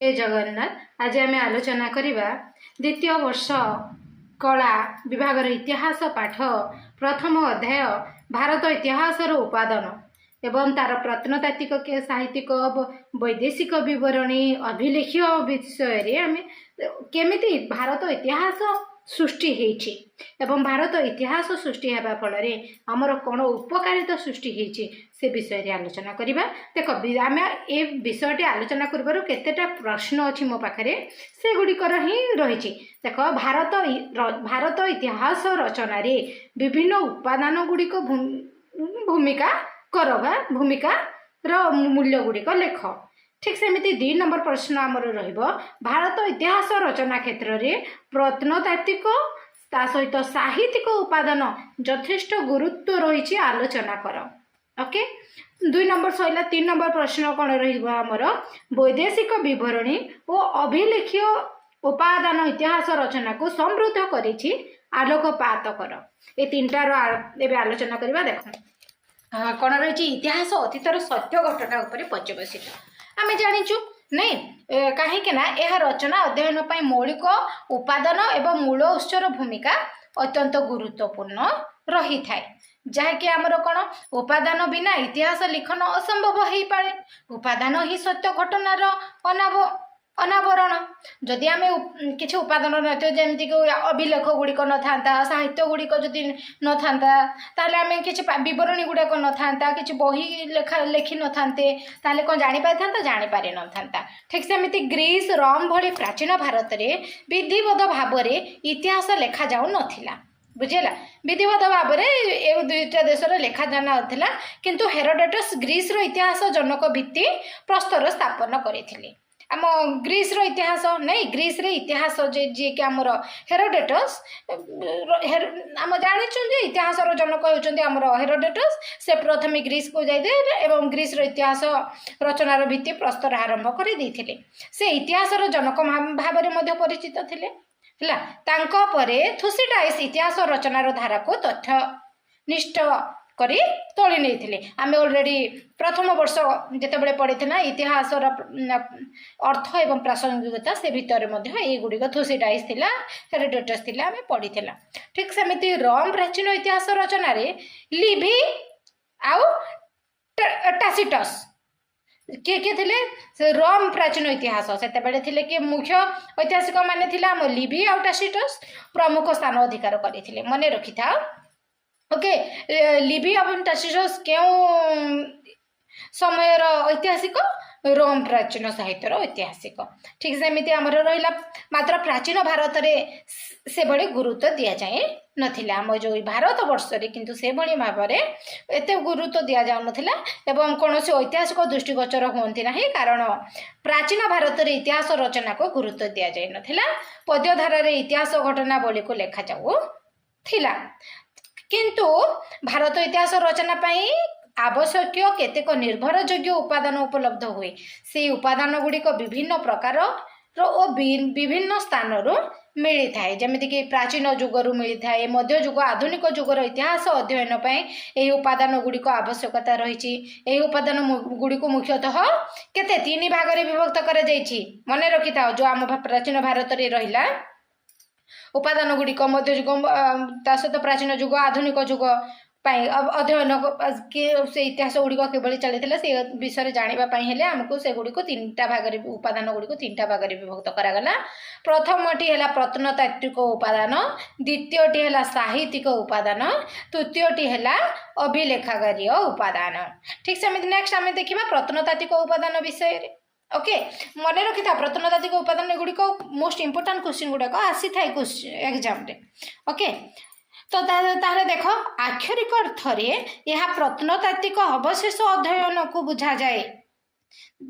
जय जगन्नाथ। आज आम आलोचना करवा द्वितीय वर्ष कला विभाग इतिहास पाठ प्रथम अध्याय भारत इतिहास उपादान एवं तार प्रत्नतात्विक साहित्यिक वैदेशिक विवरणी अभिलेख विषय आम केमिति भारत इतिहास सृष्टि होइछि एवं भारत इतिहास सृष्टि हेबा फल आमर कौन उपकारिता सृष्टि होइछि से विषय आलोचना करवा। देख आम ए विषयटी आलोचना कर केतेटा प्रश्न अच्छी मो पाखे से गुड़िकर ही रही। देख भारत इतिहास रचन विभिन्न उपादान गुड़िक भूमिका करवा भूमिका मूल्य गुड़िक लेख। ठीक सेमिति 2 नंबर प्रश्न आमर रहिबो भारत इतिहास रचना क्षेत्र में प्रत्नतात्विक सहित साहित्यिक उपादान यथेष्ट गुरुत्व रही आलोचना कर। ओके 2 नंबर सैला 3 नंबर प्रश्न कौन रमर वैदेशिक विवरणी और अभिलेखीय उपादान इतिहास रचना को समृद्ध करिछि आलोकपात कर। ये 3टार एवं आलोचना करवा। देख कौन रही इतिहास अतीतर सत्य घटना उपर पर्यवसित आम जाचु नहीं कहीं यह रचना अध्ययन पर मौलिक उपादान एवं मूल उत्सर भूमिका अत्यंत गुरुत्वपूर्ण रही थाए जहाँकि आमर कौन उपादान बिना इतिहास लिखन असंभव हो पाए। उपादान ही सत्य घटनार अनावरण जदि आम किसी उपादान नमती अभिलेख गुड़िक न था साहित्य गुड़िक जदि न था आम किसी बरणी गुड़ाक न था कि बही लेखि न थाते कौन जापारि जापारि न था। ठीक सेमती ग्रीस रोम भली प्राचीन भारत में विधिवत भाव इतिहास लेखा जाऊ नथिला बुझेगा। विधिवत भाव में 2टा देश लेखा जा नाला किंतु हेरोडोटस ग्रीस इतिहास जनक भित्ति प्रस्तर स्थापन करथिले। आम ग्रीस इतिहास नहीं ग्रीस इतिहास जी कि आमर हेरोडोटस आम जाचु इतिहास जनक होती आमर हेरोडोटस से प्रथम ग्रीस को जाइए एवं ग्रीस इतिहास रचनार भित्ति प्रस्तर आरंभ कर से इतिहास जनक भाव में परिचित थे है। थुसीडाइस इतिहास रचनार धारा को तथ्यनिष्ठ करी तोली नहीं आम ऑलरेडी प्रथम वर्ष जिते पढ़ी इतिहास अर्थ एवं प्रासंगिकता से भितर गुड़िक थुसीडाइस थिला हेरोडोटस थिला आम पढ़ी। ठीक सेमती रोम प्राचीन इतिहास रचन लिवी आउ टासिटस किए किए थे रोम प्राचीन इतिहास से कि मुख्य ऐतिहासिक माने आम लिवी आउ टासिटस प्रमुख स्थान अधिकार करते मन रखी था। ओके लिवी एवं टासिटस क्यों समय ऐतिहासिक रोम प्राचीन साहित्यर ऐतिहासिक। ठीक सेमती आमर रहा मात्र प्राचीन भारत में से भली गुरुत्व दि जाए नथिला आम जो भारत वर्ष किंतु से भली भाव में एत गुरुत्व दि जाऊ नथिला एवं कौन से ऐतिहासिक दृष्टिगोचर होती ना कारण प्राचीन भारत में इतिहास रचना को गुरुत्व दि जाए नथिला। पद्यधारा इतिहास घटनावली को लेखा जाऊ थिला किंतु भारत इतिहास रचना पाई आवश्यक केतेक निर्भरयोग्य उपादान उपलब्ध हुए से उपादान गुड़िक विभिन्न प्रकार विभिन्न स्थान मिली थाए जमीती कि प्राचीन जुगरू मिली थाए मध्य जुग आधुनिक जुगर इतिहास अध्ययन पर उपादान गुड़िक आवश्यकता रही। उपादान गुड़िक मुख्यतः केते 3 भाग में विभक्त कर मन रखी था जो आम प्राचीन भारत में रहा उपादान गुड़िक मध्य जुग सहित प्राचीन जुग आधुनिक जुग अध्ययन से इतिहास गुड़िक किभली चली से विषय जानापी आमको से गुड़िक 3टा भाग उपादान गुड़िक 3टा भाग में विभक्त करागला। प्रथमटी है प्रत्नतात्विक उपादान, द्वितीयटी है साहित्यिक उपादान, तृतीयटी है अभिलेखागारीय उपादान। ठीक से नेक्स्ट आम देखा प्रत्नतात्विक उपादान विषय। ओके मन रखी था प्रत्नतात्विक उपादान गुड़िक मोस्ट इंपोर्टाट क्वेश्चन गुड़ाक आसी था एग्जाम रे। ओके तो ताहले देख आक्षरिक अर्थ यह प्रत्नतात्विक अवशेष अध्ययन को बुझा जाए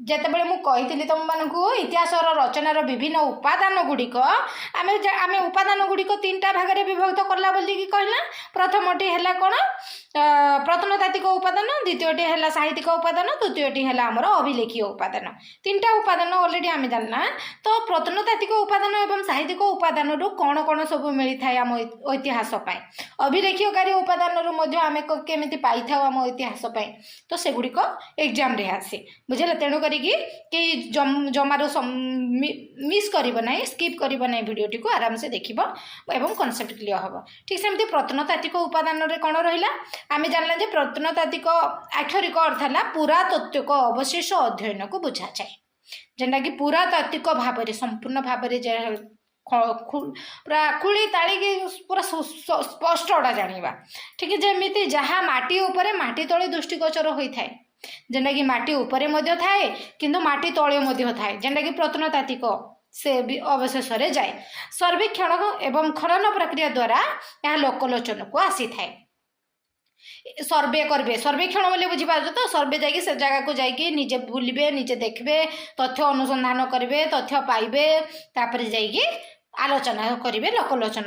जितेबाला मुझे तुम मानू इतिहास रचनार विभिन्न उपादान गुड़िक आम उपादान गुड़िक 3टा भाग में विभक्त कला बोलिकी कहला। प्रथमटी है कौन प्रत्नतात्विक उपादान, द्वितीयटी है साहित्यिक उपादान, तृतीयटी है आमर अभिलेखीय उपादान। 3टा उपादान ऑलरेडी आम जानना। तो प्रत्नतात्विक उपादान एवं साहित्यिक उपादान कौन कौन सब मिली था आम इतिहास अभिलेखीयकारी उपादान आम केमी पाई था आम इतिहास तो से गुड़िक एग्जाम रे आसे बुझे। तेणुक करिकी कि जमारो मिस करिबो नाही, स्किप करिबो नाही, भिडियोटी को आराम से देखिबो एवं कॉन्सेप्ट क्लियर हबो। ठीक सेमती प्रत्नतात्विक उपादान रे कोन रहिला आमे जानला जे प्रत्नतात्विक आक्षरिक अर्थ हला पुरातत्विक अवशेष अध्ययन को बुझा जाए, जेनटा कि पुरातात्विक भाव रे संपूर्ण भाव रे जे पूरा खुली ताली पूरा स्पष्टटा जानिबा। ठीक जेमिति जहाँ माटी उपरे माटी तले दृष्टिगोचर होइथाय, जेनटा कि माटी उपरे मध्य थाए किंतु माटी तले मध्य थाए, जेनटा कि प्रत्नतात्विक से अवशेष रे जाए। सर्वेक्षण एवं खनन प्रक्रिया द्वारा यह लोकलोचन को आसी थाए। सर्वे करबे, सर्वेक्षण बोले बुझी पारछ तो, सर्वे जाके से जगह को जाके निजे बुलबे, निजे देखबे, तथ्य अनुसंधान करबे, तथ्य पाइबे, तापर जाके आलोचना करेंगे लोकलोचन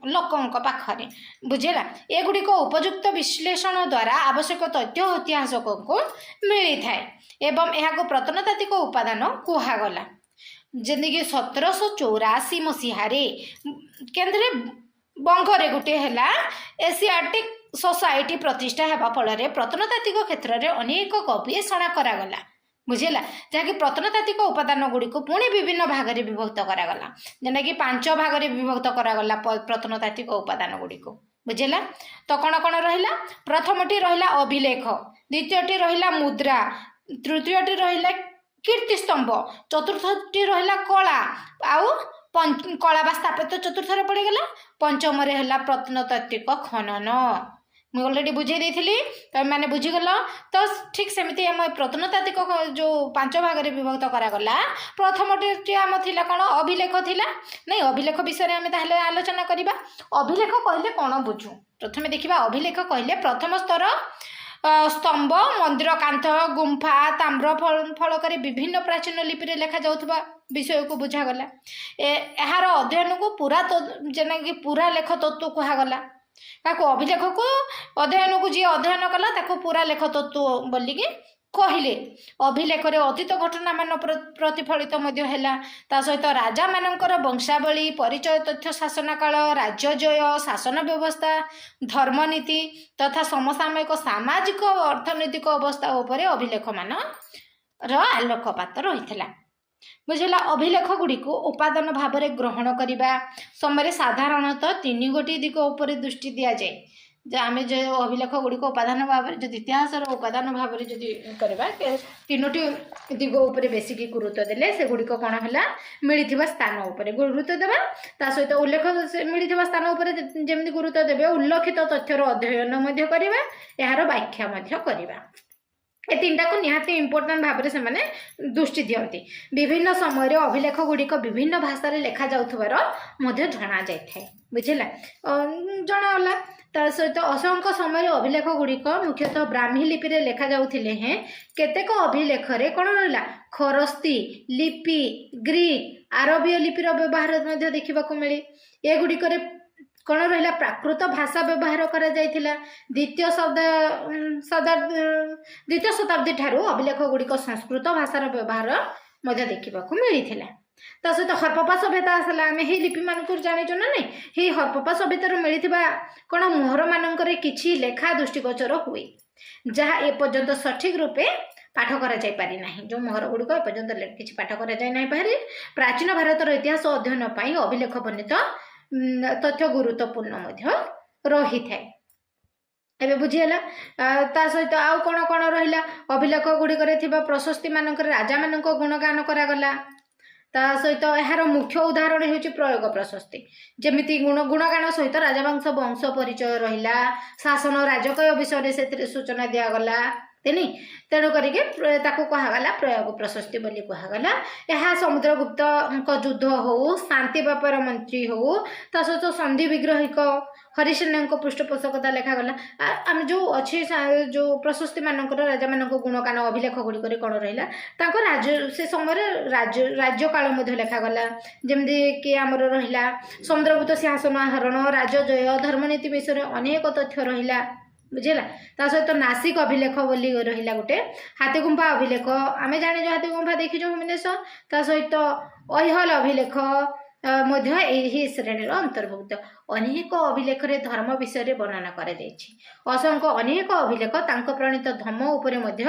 लोकों पाखरे बुझेगा। एगुड़िक उपयुक्त विश्लेषण द्वारा आवश्यक तथ्य इतिहासक को मिली थाए एवं यह प्रत्नतात्विक उपादान कुहागला। जमीक 1784 मसीह केन्द्रे बंगरे गोटे है एशियाटिक सोसाइटी प्रतिष्ठा होगा फल प्रत्नतात्विक क्षेत्र में अनेक गवेषणा करागला बुझेगा, जहाँकि प्रत्नतात्विक उपादान गुड़ी को पुणी विभिन्न भाग में विभक्त करागला, जेनटा कि 5 भाग में विभक्त करागला प्रत्नतात्विक उपादान गुड़ी को बुझेगा। तो कौन कौन रहा, प्रथमटी रहा अभिलेख, द्वितीयटी रहा मुद्रा, तृतीयटी रहा कीर्तिस्तंभ, चतुर्थटी रहा कला आउ कला बा स्थापित चतुर्थ पड़गला, पंचम है प्रत्नतात्विक खनन। मुझे अलरेडी बुझे देती तुम मैंने बुझीगल। तो ठीक सेमती आम प्रत्नतात्विक जो 5 भाग में विभक्त करागला, प्रथमटी आम थी कौन अभिलेख थिला नहीं, अभिलेख विषय में ताहले आलोचना करवा। अभिलेख कहले कौन बुझू, प्रथम देखा अभिलेख कहले प्रथम स्तर स्तंभ, मंदिर कांथ, गुंफा, ताम्र फलक विभिन्न प्राचीन लिपि लेखा जाउथबा विषय को बुझागला। यार अध्ययन को पूरा जेना कि पूरा लेख तत्व कहगला। ताको अभिलेख को अध्ययन को जी अध्ययन कला ताको पूरा लेख तत्व बोलिकी कहले। अभिलेख रे अतीत घटना मान प्रतिफलित है, सहित राजा मानकर वंशावली, परिचय, तथ्य, शासन काल, राज्यजय, शासन व्यवस्था, धर्मनीति तथा समसामयिक सामाजिक अर्थनैतिक अवस्था उपरे अभिलेख मान आलोकपात रही बुझेगा। अभिलेख गुड़ी को उपादान भाव में ग्रहण करने समय साधारणतः 3 गोटी दिग उपर दृष्टि दि जाए। आम जो अभिलेख गुड़ी को उपादान भाव में जो इतिहास उपादान भाव में जो करवा 3टी दिग उपर बेसिक गुरुत्व देले से गुड़िक कौन है मिलता स्थान उपर गुरुत्व देवा, सहित उल्लेख मिलता स्थान उपर जमी गुरुत्व देवे, उल्लेखित तथ्यर अध्ययन करवा, यार व्याख्या करवा। ए 3टा को निहाती इम्पोर्टाट भाव में से दृष्टि दियंती। विभिन्न समय अभिलेख गुड़िक विभिन्न भाषा लेखा जाउथबार मध्य जना जाए बुझेगा, जनागला। ता सहित असंख्य समय अभिलेख गुड़िक मुख्यतः ब्राह्मी लिपि रे लेखा जाउथिले हैं। केतेक अभिलेख रे कोन रहला खरस्ती लिपि, ग्रीक, आरबीय लिपिर व्यवहार मध्य देखिबा को मिले। ए गुड़िक रे कौन रहा प्राकृत भाषा व्यवहार करा जायथिला। द्वितीय शताब्दी ठारू अभिलेख गुड़िक संस्कृत भाषार व्यवहार मध्य देखा मिलता। ता सहित हरप्पा सभ्यता आसला। आम ही लिपि मान जाचु ना नहीं, ही हरप्पा सभ्यतार मिलता कौन मोहर मानकर किछि लेखा दृष्टिगोचर हुए, जहाँ एपर्यंत सठिक रूपे पाठ करा जाय पारि नाही। जो मोहर गुड़िक एपर्यंत किछि पाठ करा जाय नाही पारि। प्राचीन भारतर इतिहास अध्ययन पई अभिलेख बर्णित तथ्य गुरुत्वपूर्ण रही थाए। एबे बुझीगला। ता सहित आउ कौन कौन रहा अभिलेख गुड़िक प्रशस्ति मानक राजा मानक गुणगान करागला। ता सहित यार मुख्य उदाहरण होची प्रयोग प्रशस्ति, जमिति गुणगान सहित राजवंश वंश परिचय रहिला, शासन राजकय विषय से सूचना दिगला तेनी तेणु करके कहगला प्रयोग प्रशस्ति बोली कहगला। यह समुद्रगुप्त युद्ध हो, शांति व्यापार मंत्री हो, ता सहित संधि विग्रहिक हरिसेन पृष्ठपोषकता लेखागला। आम जो अच्छे जो प्रशस्ति मानकर राजा मान गुणगान अभिलेख गुड़िक कौन रहा राज्य से समय राज्य काल लेखागला। जमती कि आमर रहा समुद्रगुप्त सिंहासन आहरण, राजजय, धर्मनीति विषय अनेक तथ्य रहा बुझेगा। ता सहित नासिक अभिलेख बोली रहा गोटे, हाथीगुंफा अभिलेख आम जाने हाथीगुंफा देखीचु भुवनेश्वर। ता सहित ऐहल अभिलेख यही श्रेणी अंतर्भुक्त। अनेक अभिलेख रे धर्म विषय वर्णना करा जायछि। असंख्य अनेक अभिलेख तांको प्रणीत धर्म उपरे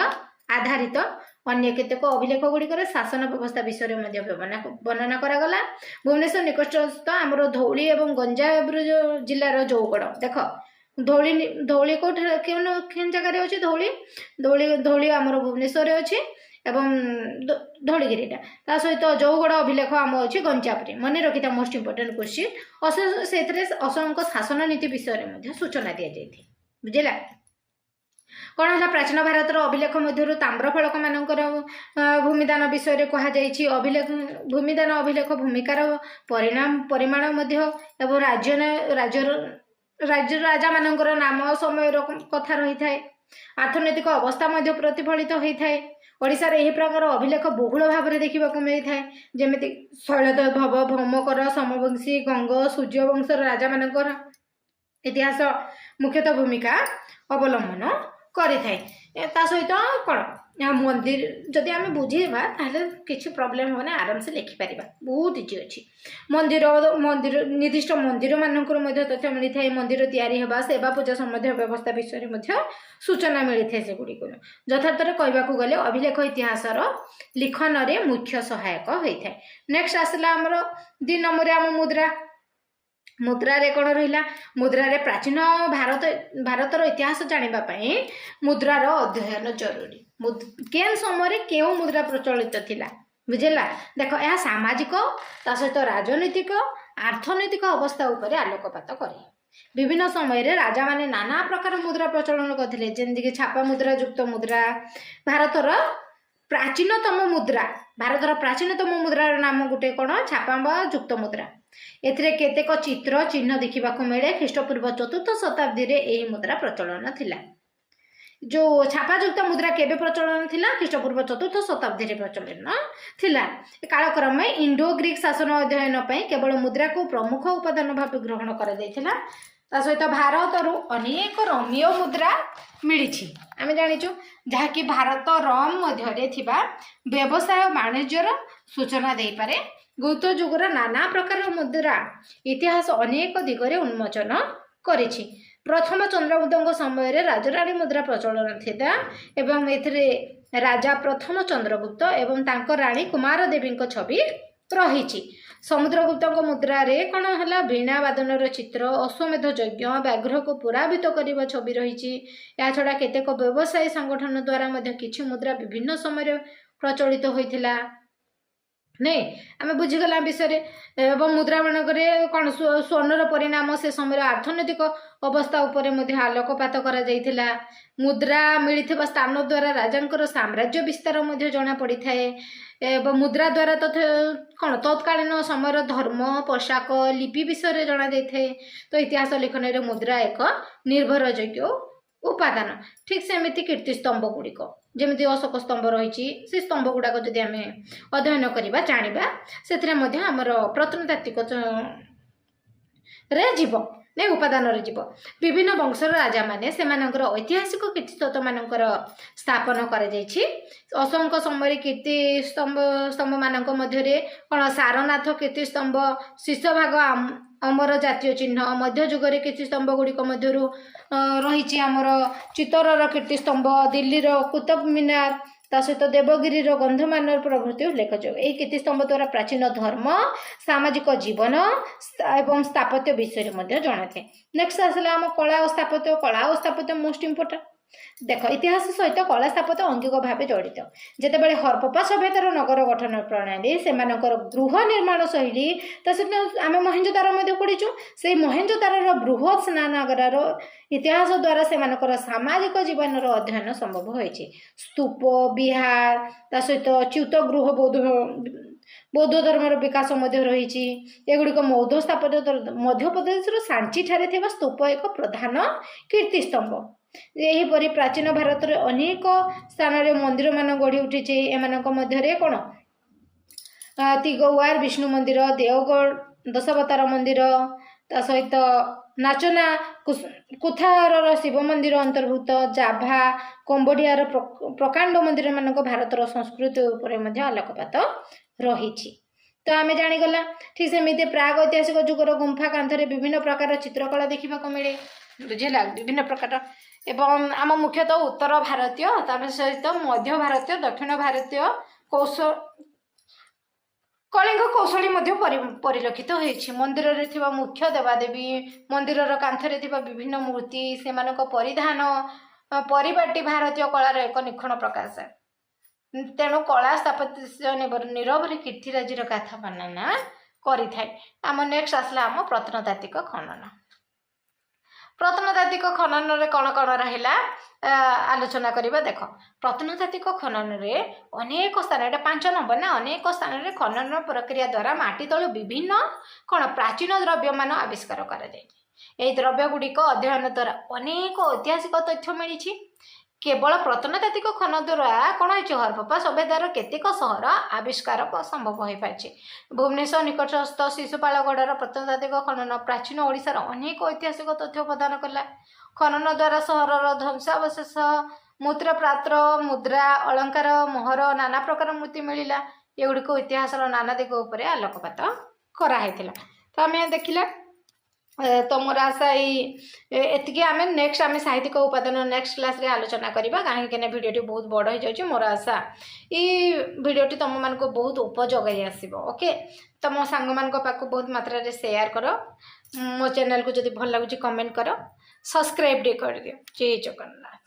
आधारित अन्य केतेक अभिलेख गुड़िकर शासन व्यवस्था विषय में वर्णना करागला। भुवनेश्वर निकटस्थ आमर धौली और गंजाम जिलार जौगड़ देख धौली धौली कौट केन जगार अच्छी धौली धौली धौली आमर भुवनेश्वर अच्छी एवं धौलीगिरीटा ता सहित जौगड़ अभिलेख आम अच्छी गंजाम मन रखी था मोस्ट इंपोर्टेंट क्वेश्चन से अशोक शासन नीति विषय में सूचना दी जाए बुझेगा कौन है प्राचीन भारतर अभिलेख मध्य ताम्रफलक मानकर भूमिदान विषय कहुई अभिलेख भूमिदान अभिलेख भूमिकार परिमाण एवं राज्य राजा मानकर नाम समय कथा रही है अर्थनैतिक अवस्था प्रतिफलित होता है ओडिशा रे एही प्रकार अभिलेख बहुल भाव में देखा मिलता है जमी शैलदेव भव भौमकर समवंशी गंग सूर्यवंशर राजा मानकर इतिहास मुख्यतः भूमिका अवलंबन करि सहित कौन मंदिर जदि आम बुझेबा ताहले किछि प्रॉब्लम होना आराम से लिखिपर बहुत इजी अच्छी मंदिर मंदिर निर्दिष्ट मंदिर मानकर तथ्य मिलता है मंदिर तैयारी होगा सेवा पूजा संबंधी व्यवस्था विषय में सूचना मिलता है सेगुड़ी यथार्थरे कहवाक गले अभिलेख इतिहासर लिखन रे मुख्य सहायक होता है। नेक्स्ट आसला आमर 2 नंबर आम मुद्रा मुद्रा रे कौन रहा मुद्रा रे प्राचीन भारतर इतिहास जानापी मुद्रार अध्ययन जरूरी केन समय क्यों मुद्रा प्रचलित थिला बुझेला देख यह सामाजिक ता सहित राजनीतिक अर्थनैतिक अवस्था उपर आलोकपात करे विभिन्न समय रे राजा माने नाना प्रकार मुद्रा प्रचलन करथिले जेंदिके छापा मुद्रा युक्त मुद्रा भारतर प्राचीनतम मुद्रार नाम गोटे कौन छापा युक्त मुद्रा एथिरे केतेक चित्र चिन्ह देखा मिले ख्रीष्टपूर्व 4th शताब्दी रे एही मुद्रा प्रचलन थिला जो छापायुक्त मुद्रा केबे प्रचलन थिला ख्रीष्टपूर्व 4th शताब्दी रे प्रचलन थिला कालक्रम में इंडो ग्रीक शासन अध्ययन पई केवल मुद्रा को प्रमुख उपादान भाव ग्रहण करा जायथिला ता सहित भारत अनेक रमीय मुद्रा मिली आम जाचु जहाँकि भारत रम मध्य थिबा व्यवसाय वाणिज्यर सूचना दे पारे गौत जुगर नाना प्रकार मुद्रा इतिहास अनेक दिगरे उन्मोचन करिछि। प्रथम चंद्रगुप्त समय रे राजरानी मुद्रा प्रचलन थिला एवं एथिरे राजा प्रथम चंद्रगुप्त एवं तांको रानी कुमार देवी छवि रही। समुद्रगुप्त मुद्रा रे कौन है वीणा वादनर चित्र अश्वमेध यज्ञ व्याघ्र को पुरावित करने छवि रही। या छड़ा केतेक व्यवसायी संगठन द्वारा किछि मुद्रा विभिन्न समय प्रचलित होइथिला नहीं आम बुझीगला विषय एवं मुद्रा मानक कौन स्वर्णर परिणाम से समय अर्थनैतिक अवस्था उपर आलोकपात करा जायथिला। मुद्रा मिलथिबा स्थान द्वारा राजांकर साम्राज्य विस्तार जना पड़ी थाए एवं मुद्रा द्वारा कौन तत्कालीन समय धर्म पोशाक लिपि विषय जना जाए तो इतिहास लिखन रे मुद्रा एक निर्भरयोग्य उपादान। ठीक सेमती कीर्तिस्तंभ गुड़िक जमी अशोक स्तंभ रही से स्तंभ गुड़ाक जदि आम अध्ययन करवा जाना से आमर प्रत्नतात्विक रे जीव नहीं उपादान रे जीव विभिन्न वंशर राजा माने सेमानकर ऐतिहासिक कीर्तिस्तंभ मानकर स्थापन कर अशोक समय कीर्तिस्तंभ मानक मध्य कौन सारनाथ कीर्तिस्तंभ शीर्ष भाग अमर जातीय चिन्ह मध्य जुगरे कीर्तिस्तंभ गुड़िक मध्य रही आमर चित्तौर कीर्तिस्तंभ दिल्लीर कुतुब मीनार ता सहित देवगिरीर गंधमान प्रभृति उल्लेखযোग्य। यही कीर्तिस्तंभ द्वारा प्राचीन धर्म सामाजिक जीवन एवं स्थापत्य विषय में जना था। नेक्स्ट आसला आम कला और स्थापत्य मोस्ट इंपोर्टेंट देख इतिहास सहित कला स्थापत्य अंगिक भाव जड़ित जितेबाला हरप्पा सभ्यतार नगर गठन प्रणाली से गृह निर्माण शैली सहित आम मोहेंजोदारो पढ़ीचु से मोहेंजोदारो बृहत स्नानागार इतिहास द्वारा से सामाजिक जीवन अध्ययन संभव होइछि। स्तूप विहार सहित च्युत गृह बौद्ध धर्मर विकास रही एगुड़िक बौद्ध स्थापत्य मध्य प्रदेश सांची ठारे थिबा स्तूप एक प्रधान कीर्तिस्तंभ। यहीपरि प्राचीन भारत रे अनेक स्थान रे मंदिर मान गढ़ी उठी एमानक मध्य कौन तिगौआर विष्णु मंदिर देवगढ़ दशावतार मंदिर ता सहित नाचना कुथार शिव मंदिर अंतर्भुक्त जाभा कंबोडियार प्रकांड मंदिर मानक भारतर संस्कृति उपर आलोकपात रही। तो आम जानीगला ठीक सेमती प्राग ऐतिहासिक जुगर गुंफा कांथरे विभिन्न प्रकार चित्रकला देखा मिले बुझेगा विभिन्न प्रकार एवं आम मुख्यतः उत्तर भारतीय तार सहित मध्य भारतीय दक्षिण भारतीय कलिंग कौशली परिलक्षित होती मंदिर रे थिबा मुख्य देवादेवी मंदिर कांथरे थिबा विभिन्न मूर्ति से परिधान परिपाटी भारतीय कलार एक निखण प्रकाश तेणु कला स्थापत्य नीरव कीर्तिराजी कथा वर्णना करें। आम नेक्स्ट आसला आम प्रत्नतात्विक खनन। प्रत्नतात्विक खनन रे कौन कौन रहा आलोचना करवा। देख प्रत्नतात्विक खनन रे अनेक स्थान 5 नंबर ना अनेक स्थान रे खनन प्रक्रिया द्वारा माटी तलु विभिन्न कौन प्राचीन द्रव्य मान आविष्कार कर द्रव्य गुड़िक अध्ययन द्वारा अनेक ऐतिहासिक तथ्य मिली। केवल प्रत्नतात्विक खनन द्वारा कौन हो हरप्पा सभ्यतार केतेक सहर आविष्कार संभव हो पारे। भुवनेश्वर निकटस्थ शिशुपालगढ़ प्रत्नतात्विक खनन प्राचीन ओडिशार अनेक ऐतिहासिक तथ्य प्रदान कला। खनन द्वारा सहर ध्वंसावशेष मूत्रपात्र मुद्रा अलंकार मोहर नाना प्रकार मूर्ति मिलला। एगुड़िक इतिहास नाना दिग उपर आलोकपात कराइला। तो आम देखला तो मोर आशा एतिकी आम नेक्स्ट आम साहित्यिक उपादान नेक्स्ट क्लास रे आलोचना करवा कहीं भिडियोटी बहुत बड़ हो जाए। मोर आशा ये भिडियोटी तुम मान को बहुत उपयोगी आसो। ओके तो मो सांग मान पाक बहुत मात्रा रे शेयर कर। मो चैनल को जब भल लगुच कमेंट कर सब्सक्राइब कर दियो। जय जगन्नाथ।